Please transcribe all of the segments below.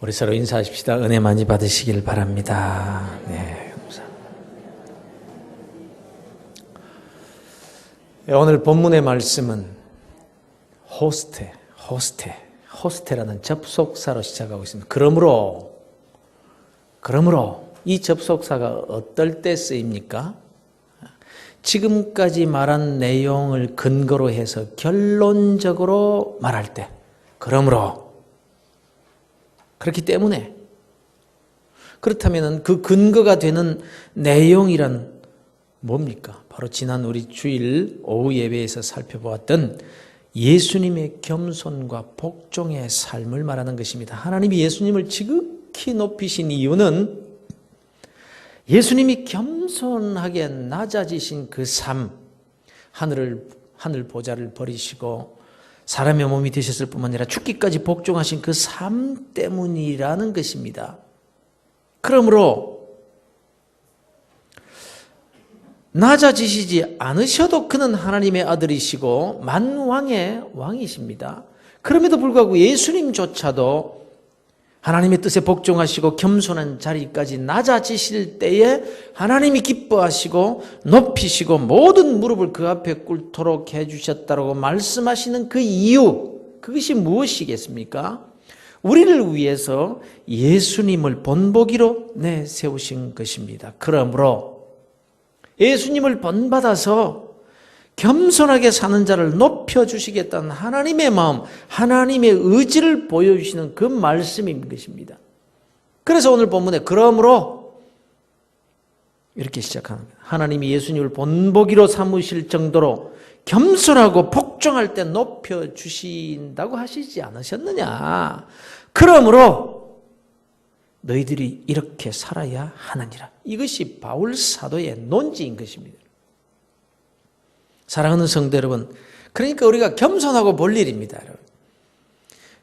우리 서로 인사하십시다. 은혜 많이 받으시길 바랍니다. 네, 감사합니다. 오늘 본문의 말씀은 호스테라는 접속사로 시작하고 있습니다. 그러므로 이 접속사가 어떨 때 쓰입니까? 지금까지 말한 내용을 근거로 해서 결론적으로 말할 때, 그러므로, 그렇기 때문에, 그렇다면 그 근거가 되는 내용이란 뭡니까? 바로 지난 우리 주일 오후 예배에서 살펴보았던 예수님의 겸손과 복종의 삶을 말하는 것입니다. 하나님이 예수님을 지극히 높이신 이유는 예수님이 겸손하게 낮아지신 그 삶, 하늘 보좌를 버리시고 사람의 몸이 되셨을 뿐만 아니라 죽기까지 복종하신 그 삶 때문이라는 것입니다. 그러므로 낮아지시지 않으셔도 그는 하나님의 아들이시고 만왕의 왕이십니다. 그럼에도 불구하고 예수님조차도 하나님의 뜻에 복종하시고 겸손한 자리까지 낮아지실 때에 하나님이 기뻐하시고 높이시고 모든 무릎을 그 앞에 꿇도록 해주셨다고 말씀하시는 그 이유, 그것이 무엇이겠습니까? 우리를 위해서 예수님을 본보기로 내세우신 것입니다. 그러므로 예수님을 본받아서 겸손하게 사는 자를 높여주시겠다는 하나님의 마음, 하나님의 의지를 보여주시는 그 말씀인 것입니다. 그래서 오늘 본문에 그러므로 이렇게 시작하는 거예요. 하나님이 예수님을 본보기로 삼으실 정도로 겸손하고 복종할 때 높여주신다고 하시지 않으셨느냐. 그러므로 너희들이 이렇게 살아야 하느니라. 이것이 바울 사도의 논지인 것입니다. 사랑하는 성도 여러분, 그러니까 우리가 겸손하고 볼 일입니다. 여러분.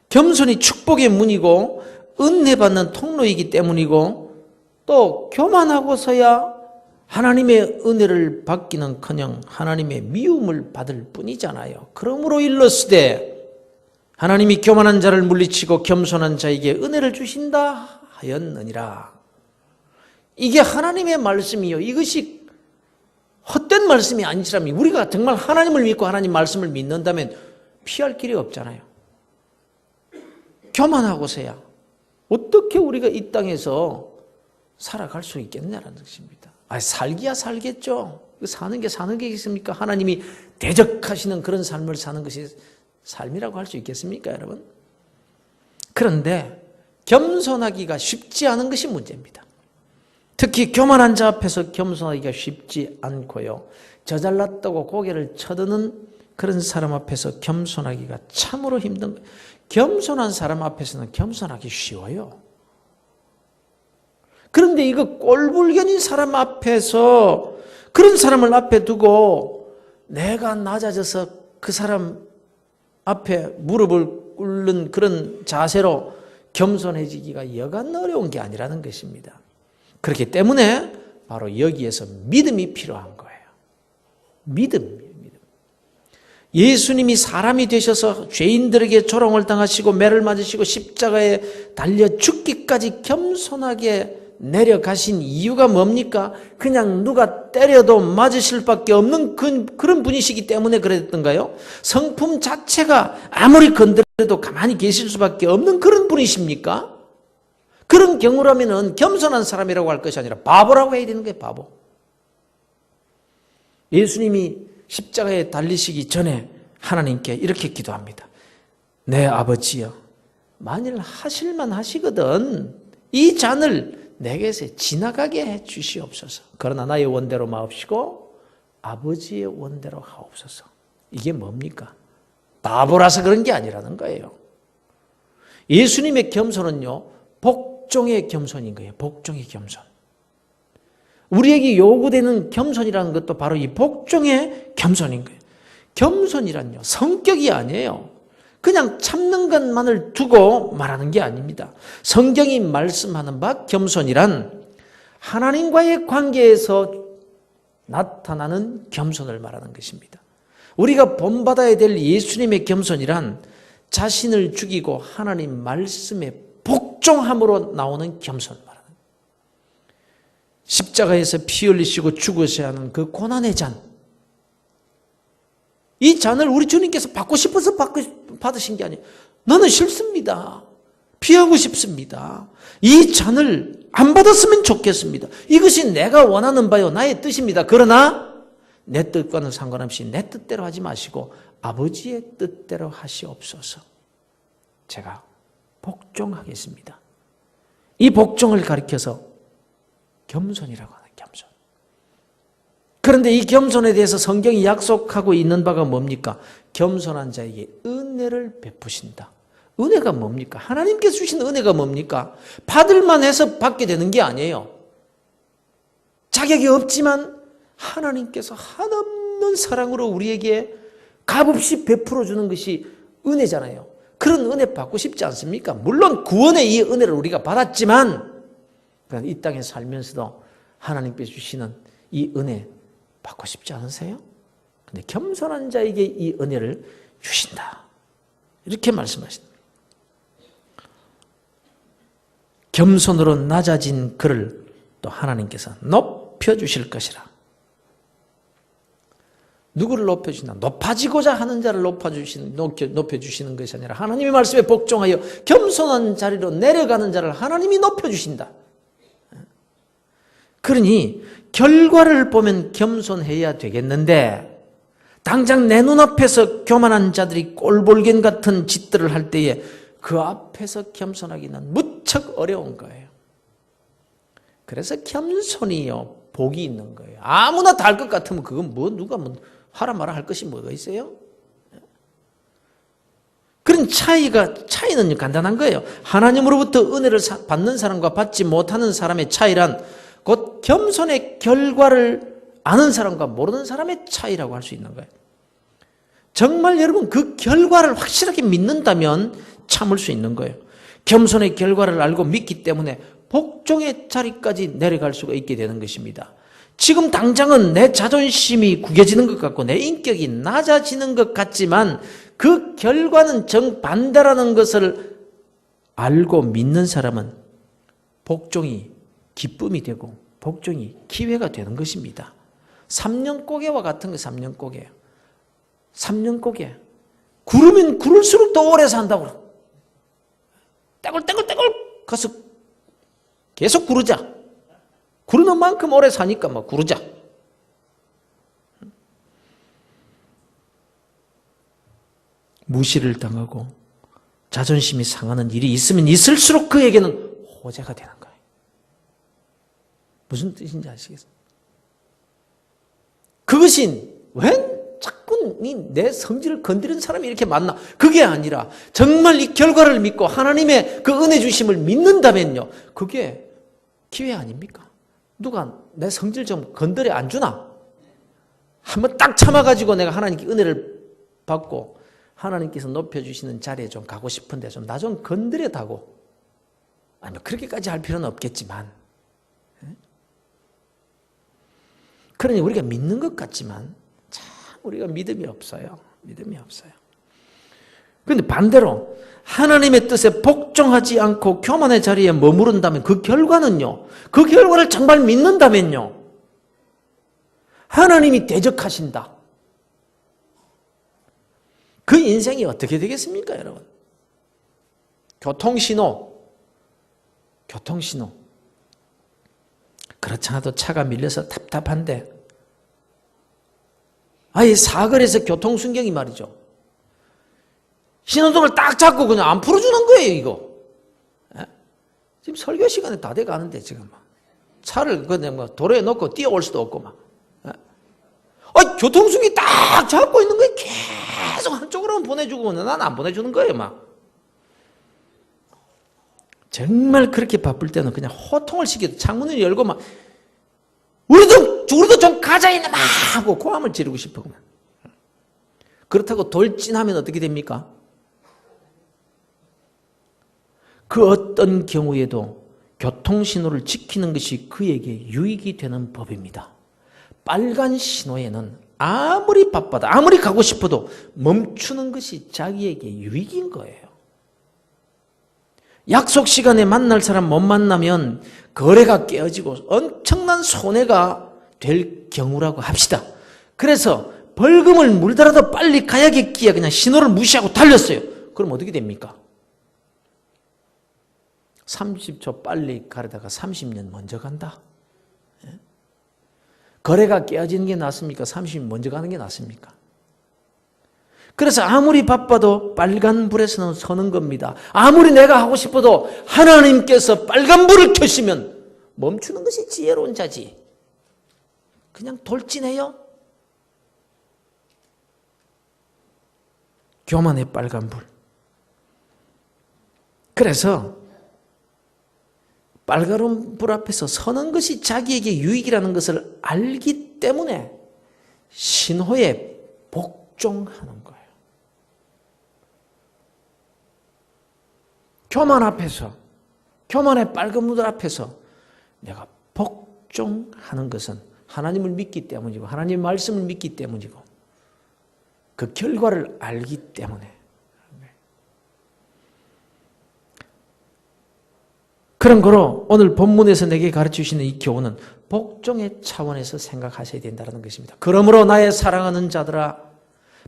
겸손이 축복의 문이고 은혜 받는 통로이기 때문이고 또 교만하고서야 하나님의 은혜를 받기는커녕 하나님의 미움을 받을 뿐이잖아요. 그러므로 일렀으되 하나님이 교만한 자를 물리치고 겸손한 자에게 은혜를 주신다 하였느니라. 이게 하나님의 말씀이요. 이것이 헛된 말씀이 아니시라면 우리가 정말 하나님을 믿고 하나님 말씀을 믿는다면 피할 길이 없잖아요. 교만하고서야 어떻게 우리가 이 땅에서 살아갈 수 있겠냐는 것입니다. 살기야 살겠죠. 사는 게 있습니까? 하나님이 대적하시는 그런 삶을 사는 것이 삶이라고 할 수 있겠습니까, 여러분? 그런데 겸손하기가 쉽지 않은 것이 문제입니다. 특히 교만한 자 앞에서 겸손하기가 쉽지 않고요. 저잘났다고 고개를 쳐드는 그런 사람 앞에서 겸손하기가 참으로 힘든 거예요. 겸손한 사람 앞에서는 겸손하기 쉬워요. 그런데 이거 꼴불견인 사람 앞에서 그런 사람을 앞에 두고 내가 낮아져서 그 사람 앞에 무릎을 꿇는 그런 자세로 겸손해지기가 여간 어려운 게 아니라는 것입니다. 그렇기 때문에 바로 여기에서 믿음이 필요한 거예요. 믿음. 예수님이 사람이 되셔서 죄인들에게 조롱을 당하시고 매를 맞으시고 십자가에 달려 죽기까지 겸손하게 내려가신 이유가 뭡니까? 그냥 누가 때려도 맞으실 밖에 없는 그런 분이시기 때문에 그랬던가요? 성품 자체가 아무리 건드려도 가만히 계실 수밖에 없는 그런 분이십니까? 그런 경우라면 겸손한 사람이라고 할 것이 아니라 바보라고 해야 되는 거예요. 바보. 예수님이 십자가에 달리시기 전에 하나님께 이렇게 기도합니다. 내 아버지여, 만일 하실만 하시거든 이 잔을 내게서 지나가게 해 주시옵소서. 그러나 나의 원대로 마옵시고 아버지의 원대로 하옵소서. 이게 뭡니까? 바보라서 그런 게 아니라는 거예요. 예수님의 겸손은요, 복종의 겸손인 거예요. 복종의 겸손. 우리에게 요구되는 겸손이라는 것도 바로 이 복종의 겸손인 거예요. 겸손이란요, 성격이 아니에요. 그냥 참는 것만을 두고 말하는 게 아닙니다. 성경이 말씀하는 바 겸손이란 하나님과의 관계에서 나타나는 겸손을 말하는 것입니다. 우리가 본받아야 될 예수님의 겸손이란 자신을 죽이고 하나님 말씀에 복 복종함으로 나오는 겸손 말하는 거예요. 십자가에서 피 흘리시고 죽으셔야 하는 그 고난의 잔, 이 잔을 우리 주님께서 받고 싶어서 받으신 게 아니에요. 나는 싫습니다. 피하고 싶습니다. 이 잔을 안 받았으면 좋겠습니다. 이것이 내가 원하는 바요 나의 뜻입니다. 그러나 내 뜻과는 상관없이 내 뜻대로 하지 마시고 아버지의 뜻대로 하시옵소서. 제가 복종하겠습니다. 이 복종을 가리켜서 겸손이라고 하는 겸손. 그런데 이 겸손에 대해서 성경이 약속하고 있는 바가 뭡니까? 겸손한 자에게 은혜를 베푸신다. 은혜가 뭡니까? 하나님께서 주신 은혜가 뭡니까? 받을만 해서 받게 되는 게 아니에요. 자격이 없지만 하나님께서 한없는 사랑으로 우리에게 값없이 베풀어 주는 것이 은혜잖아요. 그런 은혜 받고 싶지 않습니까? 물론 구원의 이 은혜를 우리가 받았지만 이 땅에 살면서도 하나님께서 주시는 이 은혜 받고 싶지 않으세요? 근데 겸손한 자에게 이 은혜를 주신다. 이렇게 말씀하신다. 겸손으로 낮아진 그를 또 하나님께서 높여주실 것이라. 누구를 높여주시나? 높아지고자 하는 자를 높여주시는 것이 아니라 하나님의 말씀에 복종하여 겸손한 자리로 내려가는 자를 하나님이 높여주신다. 그러니 결과를 보면 겸손해야 되겠는데 당장 내 눈앞에서 교만한 자들이 꼴볼견 같은 짓들을 할 때에 그 앞에서 겸손하기는 무척 어려운 거예요. 그래서 겸손이요 복이 있는 거예요. 아무나 다 할 것 같으면 그건 누가 하라 마라 할 것이 뭐가 있어요? 그런 차이는 간단한 거예요. 하나님으로부터 은혜를 받는 사람과 받지 못하는 사람의 차이란 곧 겸손의 결과를 아는 사람과 모르는 사람의 차이라고 할 수 있는 거예요. 정말 여러분 그 결과를 확실하게 믿는다면 참을 수 있는 거예요. 겸손의 결과를 알고 믿기 때문에 복종의 자리까지 내려갈 수가 있게 되는 것입니다. 지금 당장은 내 자존심이 구겨지는 것 같고 내 인격이 낮아지는 것 같지만 그 결과는 정반대라는 것을 알고 믿는 사람은 복종이 기쁨이 되고 복종이 기회가 되는 것입니다. 3년고개와 같은 거 3년고개. 3년고개. 구르면 구를수록 더 오래 산다고. 떼굴떼굴떼굴 가서 계속 구르자. 구르는 만큼 오래 사니까 막 구르자. 무시를 당하고 자존심이 상하는 일이 있으면 있을수록 그에게는 호재가 되는 거예요. 무슨 뜻인지 아시겠어요? 그것이 왜 자꾸 내 성질을 건드리는 사람이 이렇게 많나? 그게 아니라 정말 이 결과를 믿고 하나님의 그 은혜 주심을 믿는다면요. 그게 기회 아닙니까? 누가 내 성질 좀 건드려 안 주나? 한번 딱 참아가지고 내가 하나님께 은혜를 받고 하나님께서 높여주시는 자리에 좀 가고 싶은데 좀 나 좀 건드려 다고. 아니면 그렇게까지 할 필요는 없겠지만. 그러니 우리가 믿는 것 같지만 참 우리가 믿음이 없어요. 믿음이 없어요. 그런데 반대로 하나님의 뜻에 복종하지 않고 교만의 자리에 머무른다면 그 결과는요. 그 결과를 정말 믿는다면요. 하나님이 대적하신다. 그 인생이 어떻게 되겠습니까, 여러분? 교통신호. 그렇지 않아도 차가 밀려서 답답한데 아예 사거리에서 교통순경이 말이죠. 신호등을 딱 잡고 그냥 안 풀어주는 거예요, 이거. 지금 설교 시간에 다 돼가는데 지금 막 차를 그냥 뭐 도로에 놓고 뛰어올 수도 없고 막. 교통순경이 딱 잡고 있는 거예요. 계속 한쪽으로만 보내주고 난 안 보내주는 거예요, 막. 정말 그렇게 바쁠 때는 그냥 호통을 시켜도 창문을 열고 막 우리도 좀 가자 이놈아 하고 고함을 지르고 싶어. 그렇다고 돌진하면 어떻게 됩니까? 그 어떤 경우에도 교통신호를 지키는 것이 그에게 유익이 되는 법입니다. 빨간 신호에는 아무리 바빠도 아무리 가고 싶어도 멈추는 것이 자기에게 유익인 거예요. 약속 시간에 만날 사람 못 만나면 거래가 깨어지고 엄청난 손해가 될 경우라고 합시다. 그래서 벌금을 물더라도 빨리 가야겠기에 그냥 신호를 무시하고 달렸어요. 그럼 어떻게 됩니까? 30초 빨리 가려다가 30년 먼저 간다. 거래가 깨어지는 게 낫습니까? 30년 먼저 가는 게 낫습니까? 그래서 아무리 바빠도 빨간불에서는 서는 겁니다. 아무리 내가 하고 싶어도 하나님께서 빨간불을 켜시면 멈추는 것이 지혜로운 자지. 그냥 돌진해요. 교만의 빨간불. 그래서 빨간 불 앞에서 서는 것이 자기에게 유익이라는 것을 알기 때문에 신호에 복종하는 거예요. 교만 앞에서, 교만의 빨간 불 앞에서 내가 복종하는 것은 하나님을 믿기 때문이고 하나님의 말씀을 믿기 때문이고 그 결과를 알기 때문에. 그런 거로 오늘 본문에서 내게 가르치시는 이 교훈은 복종의 차원에서 생각하셔야 된다는 것입니다. 그러므로 나의 사랑하는 자들아,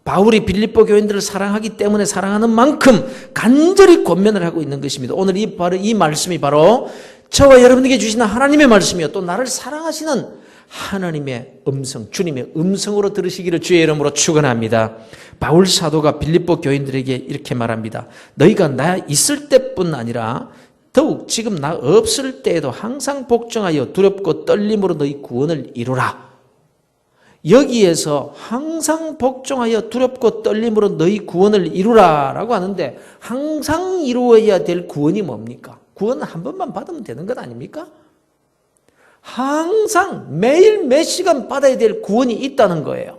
바울이 빌립보 교인들을 사랑하기 때문에 사랑하는 만큼 간절히 권면을 하고 있는 것입니다. 오늘 이 말씀이 바로 저와 여러분에게 주시는 하나님의 말씀이요, 또 나를 사랑하시는 하나님의 음성, 주님의 음성으로 들으시기를 주의 이름으로 축원합니다. 바울 사도가 빌립보 교인들에게 이렇게 말합니다. 너희가 나 있을 때뿐 아니라 더욱 지금 나 없을 때에도 항상 복종하여 두렵고 떨림으로 너희 구원을 이루라. 여기에서 항상 복종하여 두렵고 떨림으로 너희 구원을 이루라 라고 하는데 항상 이루어야 될 구원이 뭡니까? 구원은 한 번만 받으면 되는 것 아닙니까? 항상 매일 몇 시간 받아야 될 구원이 있다는 거예요.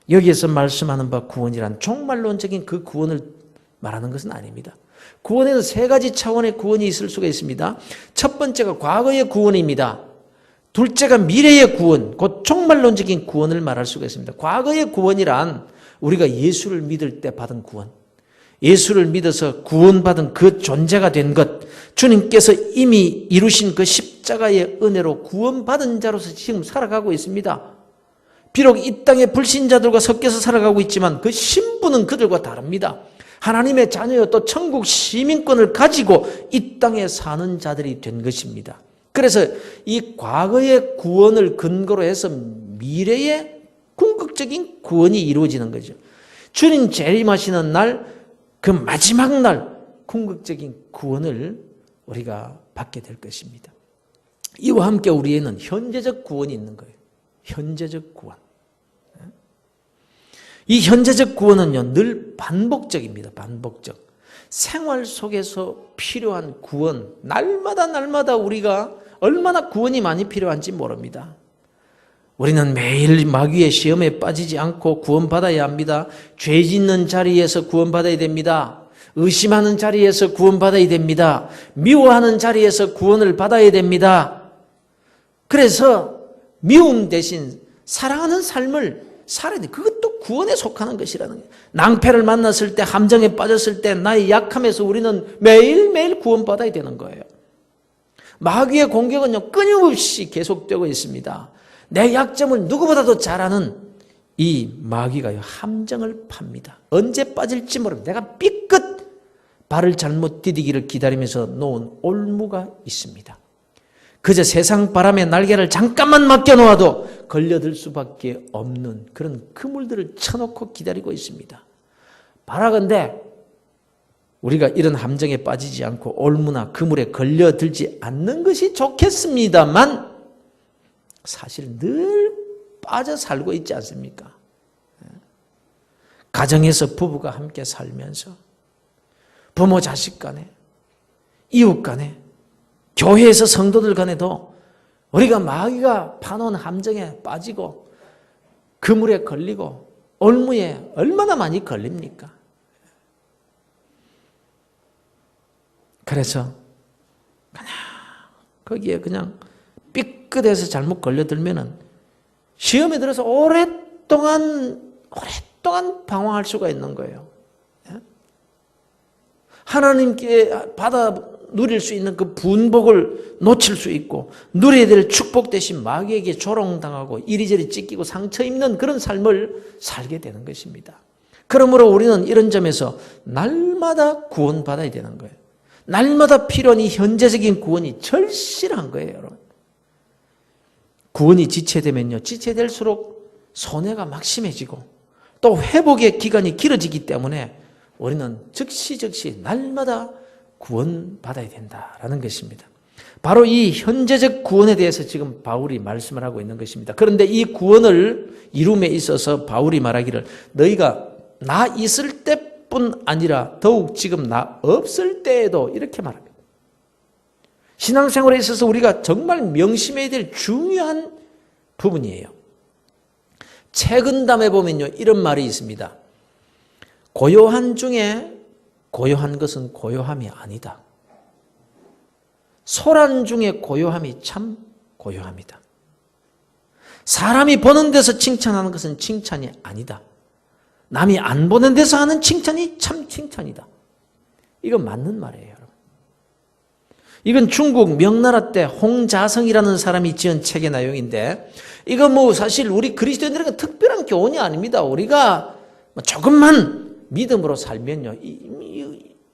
여기에서 말씀하는 바 구원이란 종말론적인 그 구원을 말하는 것은 아닙니다. 구원에는 세 가지 차원의 구원이 있을 수가 있습니다. 첫 번째가 과거의 구원입니다. 둘째가 미래의 구원, 곧 종말론적인 구원을 말할 수가 있습니다. 과거의 구원이란 우리가 예수를 믿을 때 받은 구원, 예수를 믿어서 구원받은 그 존재가 된 것, 주님께서 이미 이루신 그 십자가의 은혜로 구원받은 자로서 지금 살아가고 있습니다. 비록 이 땅의 불신자들과 섞여서 살아가고 있지만 그 신분은 그들과 다릅니다. 하나님의 자녀여 또 천국 시민권을 가지고 이 땅에 사는 자들이 된 것입니다. 그래서 이 과거의 구원을 근거로 해서 미래의 궁극적인 구원이 이루어지는 거죠. 주님 재림하시는 날, 그 마지막 날 궁극적인 구원을 우리가 받게 될 것입니다. 이와 함께 우리에는 현재적 구원이 있는 거예요. 현재적 구원. 이 현재적 구원은요, 늘 반복적입니다. 반복적. 생활 속에서 필요한 구원, 날마다 우리가 얼마나 구원이 많이 필요한지 모릅니다. 우리는 매일 마귀의 시험에 빠지지 않고 구원받아야 합니다. 죄 짓는 자리에서 구원받아야 됩니다. 의심하는 자리에서 구원받아야 됩니다. 미워하는 자리에서 구원을 받아야 됩니다. 그래서 미움 대신 사랑하는 삶을 살아야 돼. 그것도 구원에 속하는 것이라는 거예요. 낭패를 만났을 때, 함정에 빠졌을 때, 나의 약함에서 우리는 매일매일 구원받아야 되는 거예요. 마귀의 공격은요, 끊임없이 계속되고 있습니다. 내 약점을 누구보다도 잘 아는 이 마귀가 함정을 팝니다. 언제 빠질지 모릅니다. 내가 삐끗 발을 잘못 디디기를 기다리면서 놓은 올무가 있습니다. 그저 세상 바람에 날개를 잠깐만 맡겨놓아도 걸려들 수밖에 없는 그런 그물들을 쳐놓고 기다리고 있습니다. 바라건대 우리가 이런 함정에 빠지지 않고 올무나 그물에 걸려들지 않는 것이 좋겠습니다만 사실 늘 빠져 살고 있지 않습니까? 가정에서 부부가 함께 살면서 부모 자식 간에 이웃 간에 교회에서 성도들 간에도 우리가 마귀가 파놓은 함정에 빠지고 그물에 걸리고 올무에 얼마나 많이 걸립니까? 그래서 그냥 거기에 그냥 삐끗해서 잘못 걸려들면은 시험에 들어서 오랫동안 방황할 수가 있는 거예요. 하나님께 받아 누릴 수 있는 그 분복을 놓칠 수 있고 누려야 될 축복 대신 마귀에게 조롱당하고 이리저리 찢기고 상처 입는 그런 삶을 살게 되는 것입니다. 그러므로 우리는 이런 점에서 날마다 구원받아야 되는 거예요. 날마다 필요한 이 현재적인 구원이 절실한 거예요, 여러분. 구원이 지체되면요, 지체될수록 손해가 막심해지고 또 회복의 기간이 길어지기 때문에 우리는 즉시 날마다 구원받아야 된다라는 것입니다. 바로 이 현재적 구원에 대해서 지금 바울이 말씀을 하고 있는 것입니다. 그런데 이 구원을 이룸에 있어서 바울이 말하기를 너희가 나 있을 때뿐 아니라 더욱 지금 나 없을 때에도 이렇게 말합니다. 신앙생활에 있어서 우리가 정말 명심해야 될 중요한 부분이에요. 책은담에 보면요, 이런 말이 있습니다. 고요한 중에 고요한 것은 고요함이 아니다. 소란 중에 고요함이 참 고요함이다. 사람이 보는 데서 칭찬하는 것은 칭찬이 아니다. 남이 안 보는 데서 하는 칭찬이 참 칭찬이다. 이건 맞는 말이에요, 여러분. 이건 중국 명나라 때 홍자성이라는 사람이 지은 책의 내용인데, 이건 뭐 사실 우리 그리스도인들에게 특별한 교훈이 아닙니다. 우리가 조금만 믿음으로 살면요,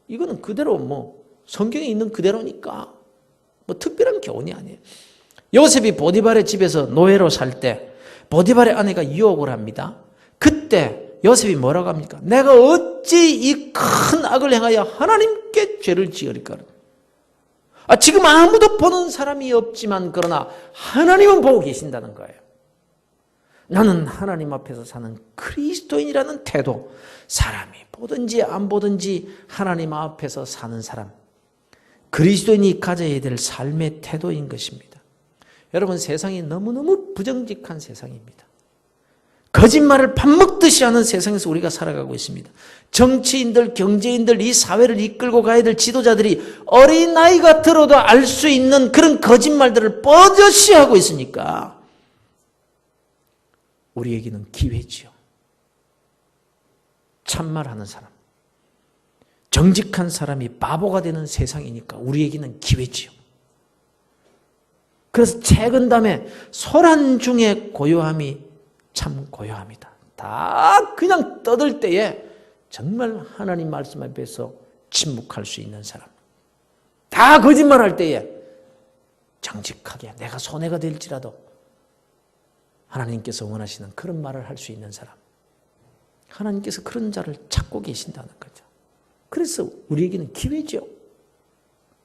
이거는 그대로 뭐 성경에 있는 그대로니까 뭐 특별한 교훈이 아니에요. 요셉이 보디발의 집에서 노예로 살 때 보디발의 아내가 유혹을 합니다. 그때 요셉이 뭐라고 합니까? 내가 어찌 이 큰 악을 행하여 하나님께 죄를 지으리까? 지금 아무도 보는 사람이 없지만 그러나 하나님은 보고 계신다는 거예요. 나는 하나님 앞에서 사는 그리스도인이라는 태도, 사람이 보든지 안 보든지 하나님 앞에서 사는 사람, 그리스도인이 가져야 될 삶의 태도인 것입니다. 여러분, 세상이 너무너무 부정직한 세상입니다. 거짓말을 밥 먹듯이 하는 세상에서 우리가 살아가고 있습니다. 정치인들, 경제인들, 이 사회를 이끌고 가야 될 지도자들이 어린 나이가 들어도 알 수 있는 그런 거짓말들을 뻔뻔히 하고 있으니까 우리에게는 기회지요. 참말하는 사람, 정직한 사람이 바보가 되는 세상이니까 우리에게는 기회지요. 그래서 책은담에 소란 중에 고요함이 참 고요합니다. 다 그냥 떠들 때에 정말 하나님 말씀 앞에서 침묵할 수 있는 사람, 다 거짓말할 때에 정직하게 내가 손해가 될지라도 하나님께서 원하시는 그런 말을 할 수 있는 사람, 하나님께서 그런 자를 찾고 계신다는 거죠. 그래서 우리에게는 기회죠.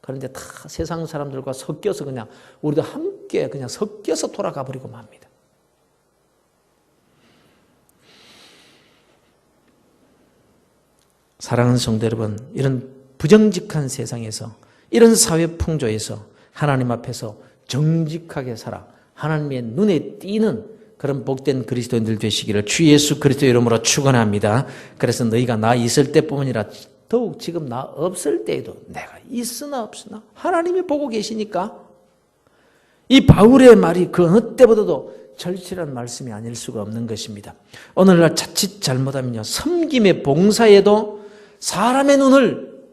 그런데 다 세상 사람들과 섞여서 그냥 우리도 함께 그냥 섞여서 돌아가 버리고 맙니다. 사랑하는 성도 여러분, 이런 부정직한 세상에서, 이런 사회 풍조에서 하나님 앞에서 정직하게 살아 하나님의 눈에 띄는 그런 복된 그리스도인들 되시기를 주 예수 그리스도 이름으로 축원합니다. 그래서 너희가 나 있을 때뿐만 아니라 더욱 지금 나 없을 때에도, 내가 있으나 없으나 하나님이 보고 계시니까, 이 바울의 말이 그 어느 때보다도 절실한 말씀이 아닐 수가 없는 것입니다. 오늘날 자칫 잘못하면요, 섬김의 봉사에도 사람의 눈을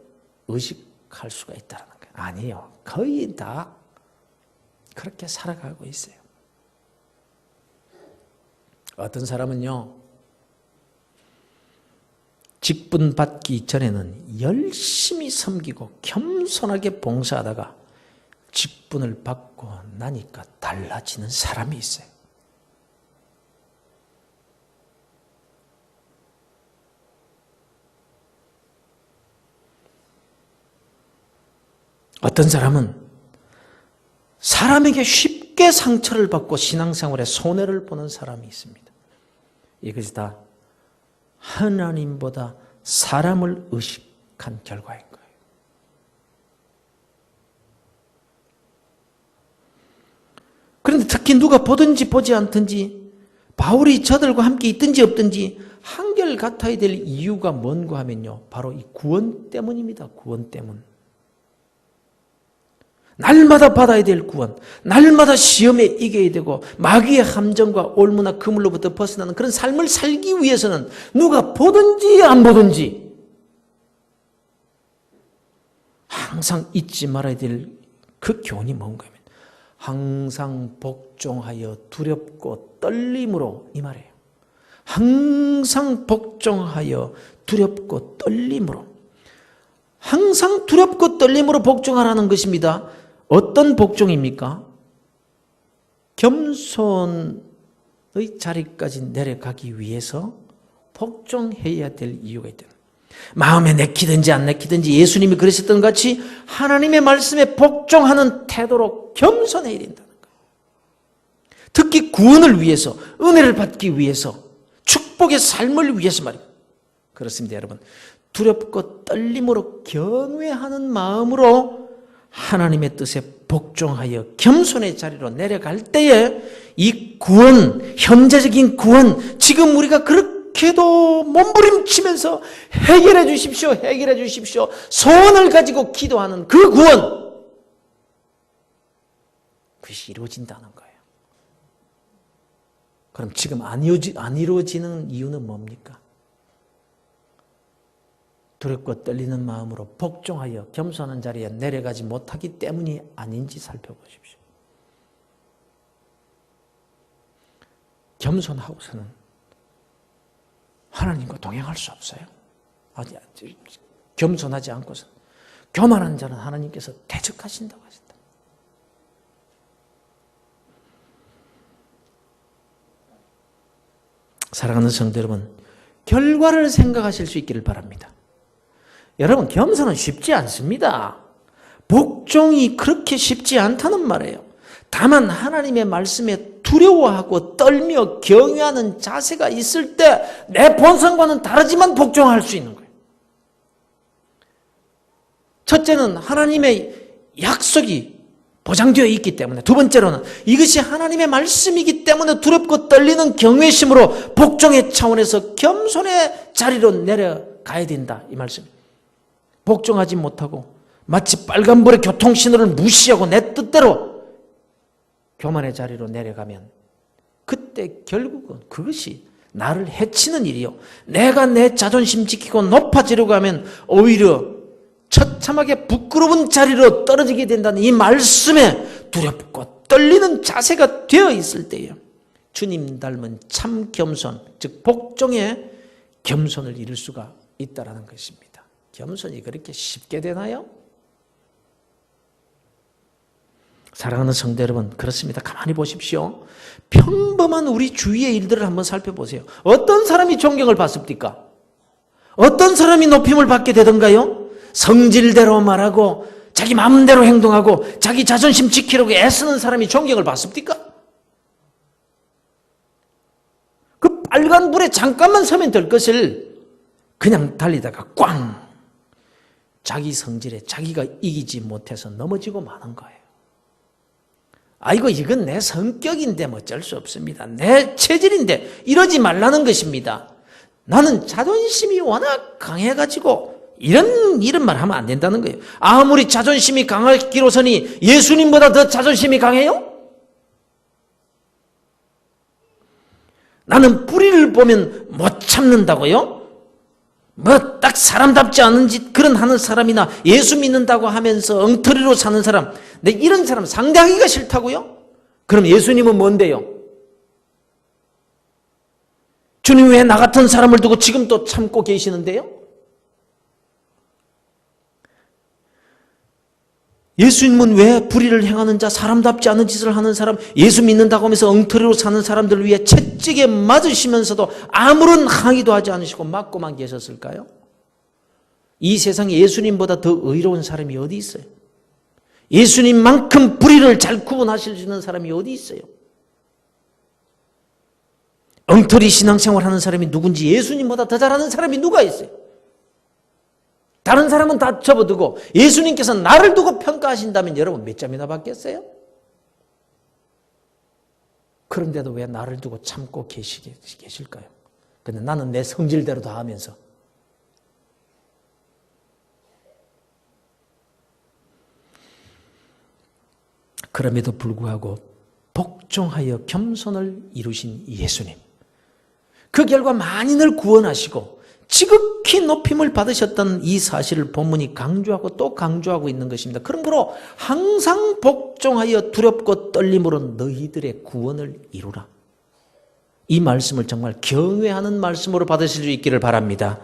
의식할 수가 있다는 거예요. 아니요, 거의 다 그렇게 살아가고 있어요. 어떤 사람은요, 직분 받기 전에는 열심히 섬기고 겸손하게 봉사하다가 직분을 받고 나니까 달라지는 사람이 있어요. 어떤 사람은 사람에게 쉽게 상처를 받고 신앙생활에 손해를 보는 사람이 있습니다. 이것이 다 하나님보다 사람을 의식한 결과인 거예요. 그런데 특히 누가 보든지 보지 않든지, 바울이 저들과 함께 있든지 없든지 한결같아야 될 이유가 뭔가 하면요, 바로 이 구원 때문입니다. 구원 때문. 날마다 받아야 될 구원, 날마다 시험에 이겨야 되고 마귀의 함정과 올무나 그물로부터 벗어나는 그런 삶을 살기 위해서는 누가 보든지 안 보든지 항상 잊지 말아야 될 그 교훈이 뭔가 하면 항상 복종하여 두렵고 떨림으로, 이 말이에요. 항상 복종하여 두렵고 떨림으로. 항상 두렵고 떨림으로 복종하라는 것입니다. 어떤 복종입니까? 겸손의 자리까지 내려가기 위해서 복종해야 될 이유가 있다. 마음에 내키든지 안 내키든지 예수님이 그러셨던 것 같이 하나님의 말씀에 복종하는 태도로 겸손해야 된다는 거예요. 특히 구원을 위해서, 은혜를 받기 위해서, 축복의 삶을 위해서 말이에요. 그렇습니다, 여러분. 두렵고 떨림으로 경외하는 마음으로 하나님의 뜻에 복종하여 겸손의 자리로 내려갈 때에 이 구원, 현재적인 구원, 지금 우리가 그렇게도 몸부림치면서 해결해 주십시오, 해결해 주십시오, 소원을 가지고 기도하는 그 구원, 그것이 이루어진다는 거예요. 그럼 지금 안 이루어지는 이유는 뭡니까? 두렵고 떨리는 마음으로 복종하여 겸손한 자리에 내려가지 못하기 때문이 아닌지 살펴보십시오. 겸손하고서는 하나님과 동행할 수 없어요. 겸손하지 않고서는. 교만한 자는 하나님께서 대적하신다고 하셨다. 사랑하는 성도 여러분, 결과를 생각하실 수 있기를 바랍니다. 여러분, 겸손은 쉽지 않습니다. 복종이 그렇게 쉽지 않다는 말이에요. 다만 하나님의 말씀에 두려워하고 떨며 경외하는 자세가 있을 때 내 본성과는 다르지만 복종할 수 있는 거예요. 첫째는 하나님의 약속이 보장되어 있기 때문에, 두 번째로는 이것이 하나님의 말씀이기 때문에 두렵고 떨리는 경외심으로 복종의 차원에서 겸손의 자리로 내려가야 된다, 이 말씀입니다. 복종하지 못하고 마치 빨간불의 교통신호를 무시하고 내 뜻대로 교만의 자리로 내려가면 그때 결국은 그것이 나를 해치는 일이요, 내가 내 자존심 지키고 높아지려고 하면 오히려 처참하게 부끄러운 자리로 떨어지게 된다는 이 말씀에 두렵고 떨리는 자세가 되어 있을 때예요. 주님 닮은 참 겸손, 즉 복종의 겸손을 이룰 수가 있다는 것입니다. 겸손이 그렇게 쉽게 되나요? 사랑하는 성도 여러분, 그렇습니다. 가만히 보십시오. 평범한 우리 주위의 일들을 한번 살펴보세요. 어떤 사람이 존경을 받습니까? 어떤 사람이 높임을 받게 되던가요? 성질대로 말하고 자기 마음대로 행동하고 자기 자존심 지키려고 애쓰는 사람이 존경을 받습니까? 그 빨간 불에 잠깐만 서면 될 것을 그냥 달리다가 꽝! 자기 성질에 자기가 이기지 못해서 넘어지고 마는 거예요. 아이고, 이건 내 성격인데 뭐 어쩔 수 없습니다. 내 체질인데 이러지 말라는 것입니다. 나는 자존심이 워낙 강해가지고 이런 말 하면 안 된다는 거예요. 아무리 자존심이 강하기로서니 예수님보다 더 자존심이 강해요? 나는 뿌리를 보면 못 참는다고요? 뭐 딱 사람답지 않은 짓 그런 하는 사람이나 예수 믿는다고 하면서 엉터리로 사는 사람, 근데 이런 사람 상대하기가 싫다고요? 그럼 예수님은 뭔데요? 주님 왜 나 같은 사람을 두고 지금도 참고 계시는데요? 예수님은 왜 불의를 행하는 자, 사람답지 않은 짓을 하는 사람, 예수 믿는다고 하면서 엉터리로 사는 사람들을 위해 채찍에 맞으시면서도 아무런 항의도 하지 않으시고 맞고만 계셨을까요? 이 세상에 예수님보다 더 의로운 사람이 어디 있어요? 예수님만큼 불의를 잘 구분하실 수 있는 사람이 어디 있어요? 엉터리 신앙생활 하는 사람이 누군지 예수님보다 더 잘하는 사람이 누가 있어요? 다른 사람은 다 접어두고 예수님께서 나를 두고 평가하신다면 여러분 몇 점이나 받겠어요? 그런데도 왜 나를 두고 참고 계실까요? 근데 나는 내 성질대로 다 하면서. 그럼에도 불구하고 복종하여 겸손을 이루신 예수님, 그 결과 만인을 구원하시고 지극히 높임을 받으셨던 이 사실을 본문이 강조하고 또 강조하고 있는 것입니다. 그러므로 항상 복종하여 두렵고 떨림으로 너희들의 구원을 이루라. 이 말씀을 정말 경외하는 말씀으로 받으실 수 있기를 바랍니다.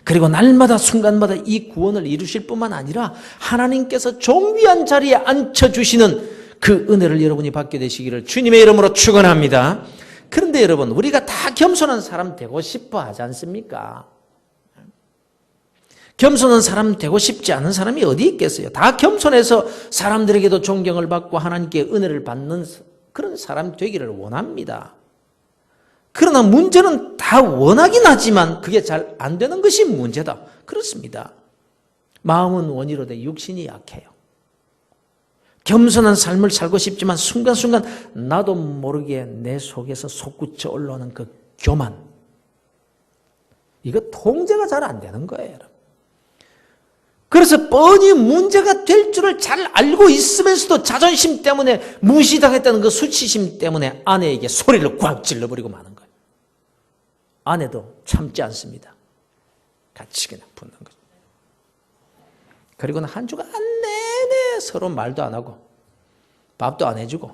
그리고 날마다 순간마다 이 구원을 이루실 뿐만 아니라 하나님께서 존귀한 자리에 앉혀주시는 그 은혜를 여러분이 받게 되시기를 주님의 이름으로 축원합니다. 그런데 여러분, 우리가 다 겸손한 사람 되고 싶어 하지 않습니까? 겸손한 사람 되고 싶지 않은 사람이 어디 있겠어요? 다 겸손해서 사람들에게도 존경을 받고 하나님께 은혜를 받는 그런 사람 되기를 원합니다. 그러나 문제는 다 원하긴 하지만 그게 잘 안 되는 것이 문제다. 그렇습니다. 마음은 원이로되 육신이 약해요. 겸손한 삶을 살고 싶지만 순간순간 나도 모르게 내 속에서 솟구쳐 올라오는 그 교만, 이거 통제가 잘 안 되는 거예요. 그래서 뻔히 문제가 될 줄을 잘 알고 있으면서도 자존심 때문에 무시당했다는 그 수치심 때문에 아내에게 소리를 꽉 질러버리고 마는 거예요. 아내도 참지 않습니다. 같이 그냥 붙는 거죠. 그리고는 한 주간 내내 서로 말도 안 하고 밥도 안 해주고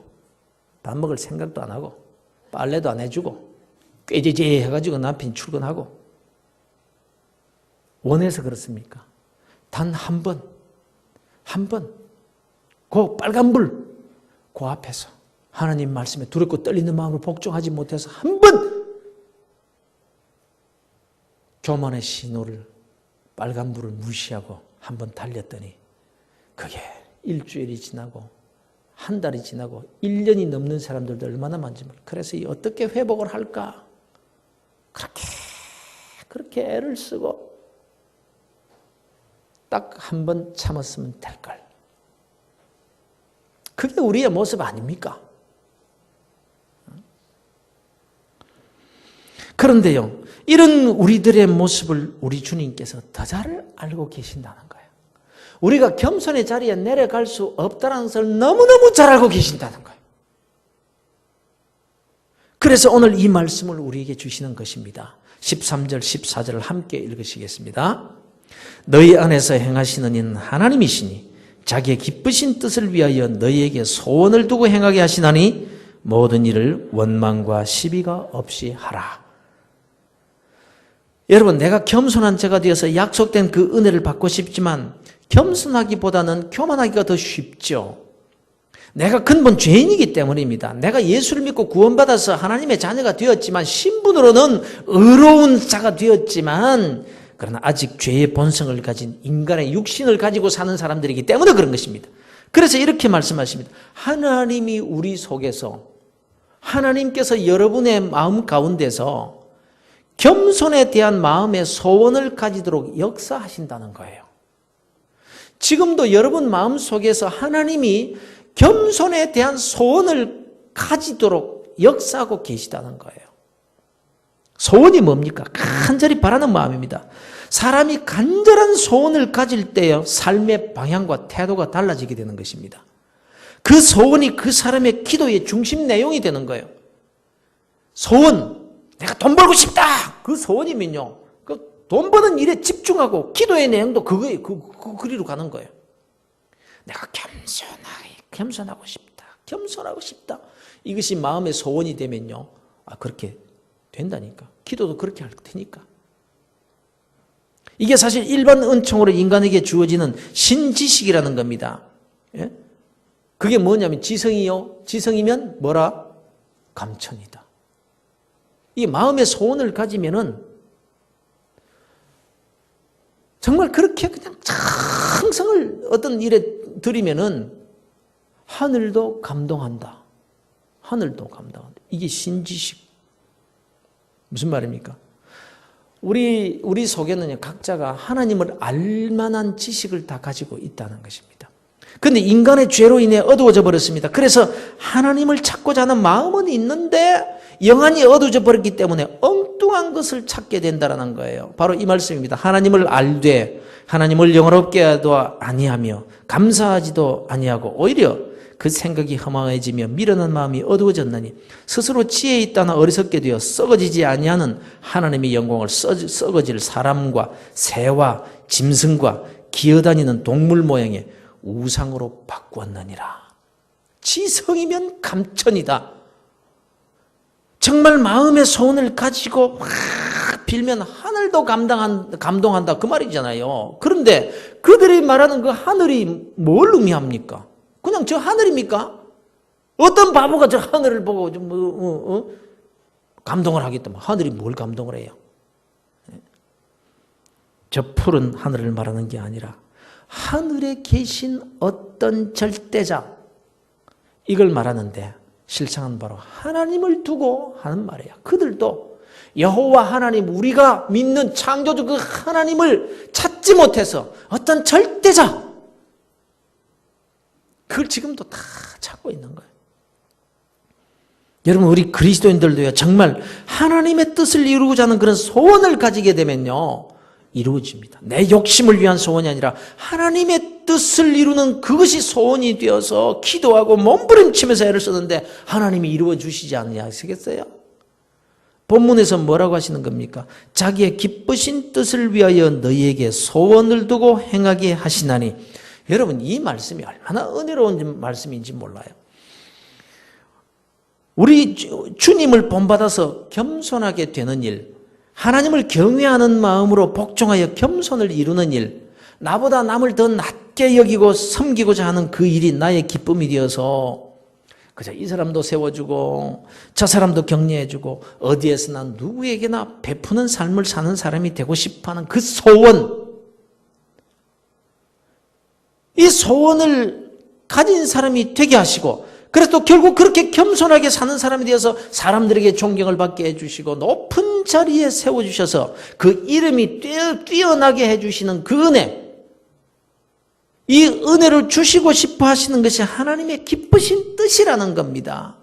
밥 먹을 생각도 안 하고 빨래도 안 해주고 꾀지지 해가지고 남편이 출근하고. 원해서 그렇습니까? 단 한 번, 그 빨간불, 그 앞에서 하나님 말씀에 두렵고 떨리는 마음으로 복종하지 못해서 한 번 교만의 신호를, 빨간불을 무시하고 한 번 달렸더니 그게 일주일이 지나고 한 달이 지나고 1년이 넘는 사람들도 얼마나 많은지 몰라요. 그래서 어떻게 회복을 할까? 그렇게 애를 쓰고 딱 한 번 참았으면 될걸. 그게 우리의 모습 아닙니까? 그런데요, 이런 우리들의 모습을 우리 주님께서 더 잘 알고 계신다는 거예요. 우리가 겸손의 자리에 내려갈 수 없다는 것을 너무너무 잘 알고 계신다는 거예요. 그래서 오늘 이 말씀을 우리에게 주시는 것입니다. 13절, 14절을 함께 읽으시겠습니다. 너희 안에서 행하시는 이는 하나님이시니 자기의 기쁘신 뜻을 위하여 너희에게 소원을 두고 행하게 하시나니 모든 일을 원망과 시비가 없이 하라. 여러분, 내가 겸손한 자가 되어서 약속된 그 은혜를 받고 싶지만 겸손하기보다는 교만하기가 더 쉽죠. 내가 근본 죄인이기 때문입니다. 내가 예수를 믿고 구원받아서 하나님의 자녀가 되었지만 신분으로는 의로운 자가 되었지만 그러나 아직 죄의 본성을 가진 인간의 육신을 가지고 사는 사람들이기 때문에 그런 것입니다. 그래서 이렇게 말씀하십니다. 하나님이 우리 속에서, 하나님께서 여러분의 마음 가운데서 겸손에 대한 마음의 소원을 가지도록 역사하신다는 거예요. 지금도 여러분 마음 속에서 하나님이 겸손에 대한 소원을 가지도록 역사하고 계시다는 거예요. 소원이 뭡니까? 간절히 바라는 마음입니다. 사람이 간절한 소원을 가질 때요, 삶의 방향과 태도가 달라지게 되는 것입니다. 그 소원이 그 사람의 기도의 중심 내용이 되는 거예요. 소원, 내가 돈 벌고 싶다! 그 소원이면요, 그 돈 버는 일에 집중하고 기도의 내용도 그리로 가는 거예요. 내가 겸손하고 싶다. 이것이 마음의 소원이 되면요, 그렇게 된다니까. 기도도 그렇게 할 테니까. 이게 사실 일반 은총으로 인간에게 주어지는 신지식이라는 겁니다. 예? 그게 뭐냐면 지성이요. 지성이면 뭐라? 감천이다. 이 마음의 소원을 가지면은 정말 그렇게 그냥 충성을 어떤 일에 들이면은 하늘도 감동한다. 이게 신지식. 무슨 말입니까? 우리 속에는 각자가 하나님을 알만한 지식을 다 가지고 있다는 것입니다. 그런데 인간의 죄로 인해 어두워져 버렸습니다. 그래서 하나님을 찾고자 하는 마음은 있는데 영안이 어두워져 버렸기 때문에 엉뚱한 것을 찾게 된다는 거예요. 바로 이 말씀입니다. 하나님을 알되 하나님을 영화롭게 하도 아니하며 감사하지도 아니하고 오히려 그 생각이 허망해지며 미련한 마음이 어두워졌나니 스스로 지혜 있다나 어리석게 되어 썩어지지 아니하는 하나님의 영광을 썩어질 사람과 새와 짐승과 기어다니는 동물 모양의 우상으로 바꾸었느니라. 지성이면 감천이다. 정말 마음의 소원을 가지고 막 빌면 하늘도 감동한다 그 말이잖아요. 그런데 그들이 말하는 그 하늘이 뭘 의미합니까? 그냥 저 하늘입니까? 어떤 바보가 저 하늘을 보고 좀 감동을 하겠다. 하늘이 뭘 감동을 해요? 저 푸른 하늘을 말하는 게 아니라 하늘에 계신 어떤 절대자, 이걸 말하는데 실상은 바로 하나님을 두고 하는 말이에요. 그들도 여호와 하나님, 우리가 믿는 창조주 그 하나님을 찾지 못해서 어떤 절대자, 그걸 지금도 다 찾고 있는 거예요. 여러분, 우리 그리스도인들도요, 정말 하나님의 뜻을 이루고자 하는 그런 소원을 가지게 되면요, 이루어집니다. 내 욕심을 위한 소원이 아니라 하나님의 뜻을 이루는 그것이 소원이 되어서 기도하고 몸부림치면서 애를 쓰는데 하나님이 이루어 주시지 않으시겠어요? 본문에서 뭐라고 하시는 겁니까? 자기의 기쁘신 뜻을 위하여 너희에게 소원을 두고 행하게 하시나니. 여러분, 이 말씀이 얼마나 은혜로운 말씀인지 몰라요. 우리 주님을 본받아서 겸손하게 되는 일, 하나님을 경외하는 마음으로 복종하여 겸손을 이루는 일, 나보다 남을 더 낮게 여기고 섬기고자 하는 그 일이 나의 기쁨이 되어서 그저 이 사람도 세워주고 저 사람도 격려해주고 어디에서나 누구에게나 베푸는 삶을 사는 사람이 되고 싶어하는 그 소원, 이 소원을 가진 사람이 되게 하시고, 그래서 또 결국 그렇게 겸손하게 사는 사람이 되어서 사람들에게 존경을 받게 해주시고 높은 자리에 세워주셔서 그 이름이 뛰어나게 해주시는 그 은혜, 이 은혜를 주시고 싶어 하시는 것이 하나님의 기쁘신 뜻이라는 겁니다.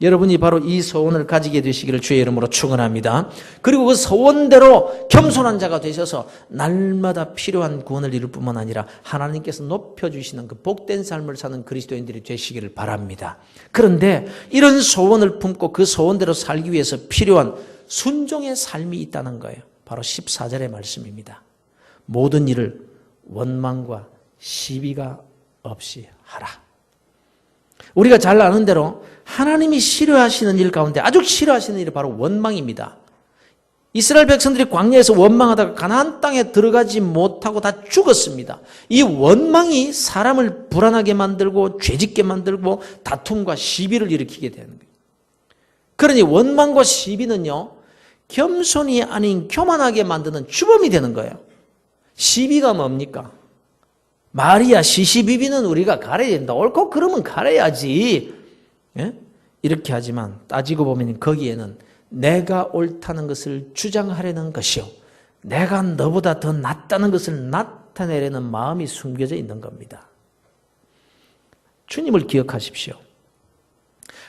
여러분이 바로 이 소원을 가지게 되시기를 주의 이름으로 축원합니다. 그리고 그 소원대로 겸손한 자가 되셔서 날마다 필요한 구원을 이룰 뿐만 아니라 하나님께서 높여주시는 그 복된 삶을 사는 그리스도인들이 되시기를 바랍니다. 그런데 이런 소원을 품고 그 소원대로 살기 위해서 필요한 순종의 삶이 있다는 거예요. 바로 14절의 말씀입니다. 모든 일을 원망과 시비가 없이 하라. 우리가 잘 아는 대로 하나님이 싫어하시는 일 가운데 아주 싫어하시는 일이 바로 원망입니다. 이스라엘 백성들이 광야에서 원망하다가 가나안 땅에 들어가지 못하고 다 죽었습니다. 이 원망이 사람을 불안하게 만들고 죄짓게 만들고 다툼과 시비를 일으키게 되는 거예요. 그러니 원망과 시비는요, 겸손이 아닌 교만하게 만드는 주범이 되는 거예요. 시비가 뭡니까? 말이야, 시시비비는 우리가 가려야 된다. 옳고 그러면 가려야지. 예? 이렇게 하지만 따지고 보면 거기에는 내가 옳다는 것을 주장하려는 것이요, 내가 너보다 더 낫다는 것을 나타내려는 마음이 숨겨져 있는 겁니다. 주님을 기억하십시오.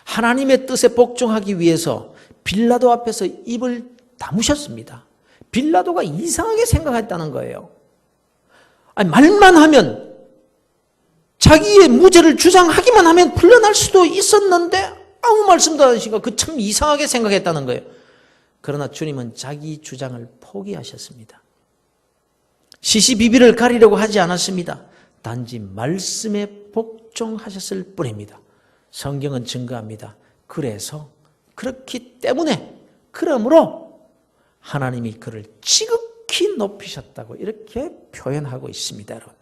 하나님의 뜻에 복종하기 위해서 빌라도 앞에서 입을 다무셨습니다. 빌라도가 이상하게 생각했다는 거예요. 아니, 말만 하면, 자기의 무죄를 주장하기만 하면 풀려날 수도 있었는데 아무 말씀도 안 하시니까 그 참 이상하게 생각했다는 거예요. 그러나 주님은 자기 주장을 포기하셨습니다. 시시비비를 가리려고 하지 않았습니다. 단지 말씀에 복종하셨을 뿐입니다. 성경은 증거합니다. 그래서, 그렇기 때문에, 그러므로 하나님이 그를 지극히 높이셨다고 이렇게 표현하고 있습니다, 여러분.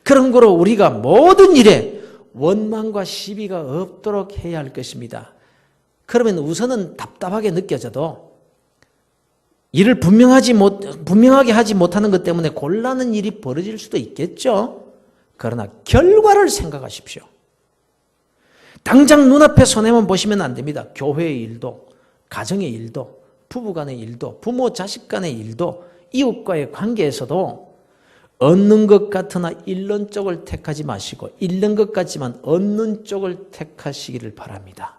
그런 거로 우리가 모든 일에 원망과 시비가 없도록 해야 할 것입니다. 그러면 우선은 답답하게 느껴져도 일을 분명하게 하지 못하는 것 때문에 곤란한 일이 벌어질 수도 있겠죠. 그러나 결과를 생각하십시오. 당장 눈앞에 손해만 보시면 안 됩니다. 교회의 일도, 가정의 일도, 부부간의 일도, 부모 자식 간의 일도, 이웃과의 관계에서도 얻는 것 같으나 잃는 쪽을 택하지 마시고 잃는 것 같지만 얻는 쪽을 택하시기를 바랍니다.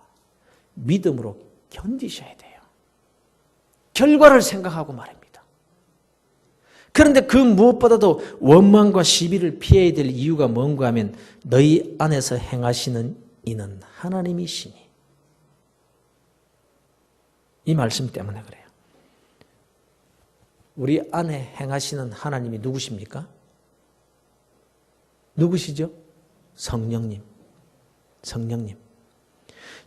믿음으로 견디셔야 돼요. 결과를 생각하고 말입니다. 그런데 그 무엇보다도 원망과 시비를 피해야 될 이유가 뭔가 하면 너희 안에서 행하시는 이는 하나님이시니. 이 말씀 때문에 그래요. 우리 안에 행하시는 하나님이 누구십니까? 누구시죠? 성령님. 성령님.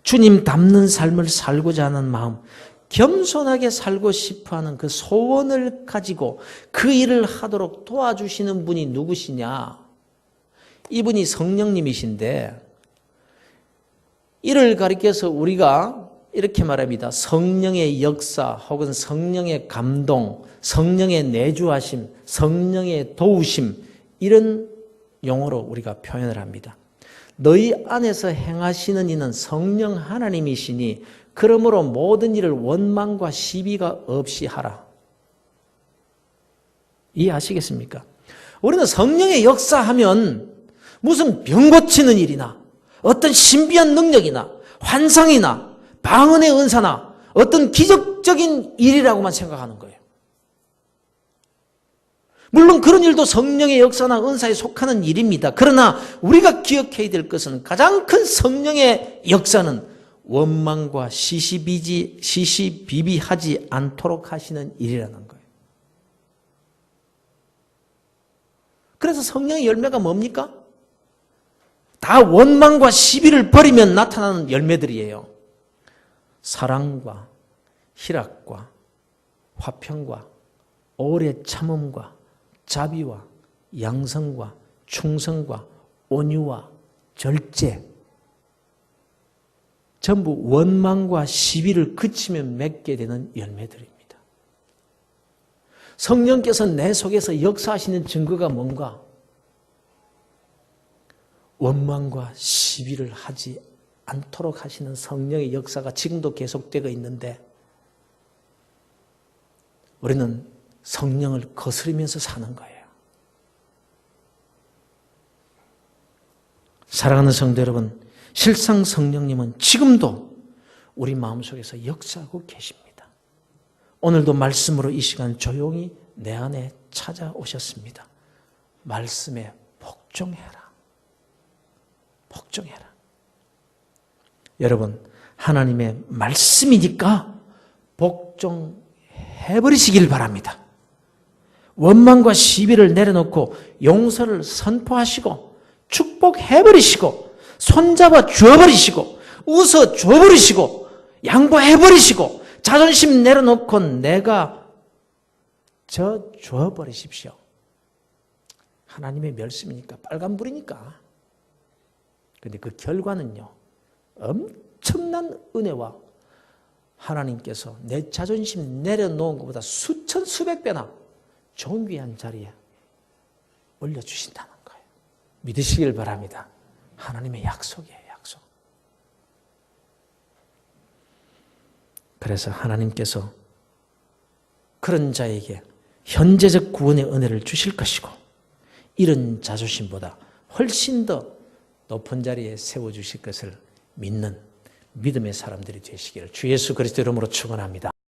주님 닮는 삶을 살고자 하는 마음, 겸손하게 살고 싶어하는 그 소원을 가지고 그 일을 하도록 도와주시는 분이 누구시냐? 이분이 성령님이신데, 이를 가리켜서 우리가 이렇게 말합니다. 성령의 역사 혹은 성령의 감동, 성령의 내주하심, 성령의 도우심, 이런 용어로 우리가 표현을 합니다. 너희 안에서 행하시는 이는 성령 하나님이시니 그러므로 모든 일을 원망과 시비가 없이 하라. 이해하시겠습니까? 우리는 성령의 역사하면 무슨 병 고치는 일이나 어떤 신비한 능력이나 환상이나 방언의 은사나 어떤 기적적인 일이라고만 생각하는 거예요. 물론 그런 일도 성령의 역사나 은사에 속하는 일입니다. 그러나 우리가 기억해야 될 것은 가장 큰 성령의 역사는 원망과 시시비비하지 않도록 하시는 일이라는 거예요. 그래서 성령의 열매가 뭡니까? 다 원망과 시비를 버리면 나타나는 열매들이에요. 사랑과 희락과 화평과 오래 참음과 자비와 양성과 충성과 온유와 절제, 전부 원망과 시비를 그치면 맺게 되는 열매들입니다. 성령께서 내 속에서 역사하시는 증거가 뭔가? 원망과 시비를 하지 않도록 하시는 성령의 역사가 지금도 계속되고 있는데, 우리는 성령을 거스르면서 사는 거예요. 사랑하는 성도 여러분, 실상 성령님은 지금도 우리 마음속에서 역사하고 계십니다. 오늘도 말씀으로 이 시간 조용히 내 안에 찾아오셨습니다. 말씀에 복종해라. 복종해라. 여러분, 하나님의 말씀이니까 복종해버리시길 바랍니다. 원망과 시비를 내려놓고 용서를 선포하시고 축복해버리시고 손잡아 주어버리시고 웃어 줘버리시고 양보해버리시고 자존심 내려놓고 내가 줘버리십시오. 하나님의 말씀이니까 빨간불이니까. 그런데 그 결과는요, 엄청난 은혜와 하나님께서 내 자존심 내려놓은 것보다 수천 수백 배나 좋은 귀한 자리에 올려주신다는 거예요. 믿으시길 바랍니다. 하나님의 약속이에요, 약속. 그래서 하나님께서 그런 자에게 현재적 구원의 은혜를 주실 것이고, 이런 자존심보다 훨씬 더 높은 자리에 세워주실 것을 믿는 믿음의 사람들이 되시기를 주 예수 그리스도 이름으로 축원합니다.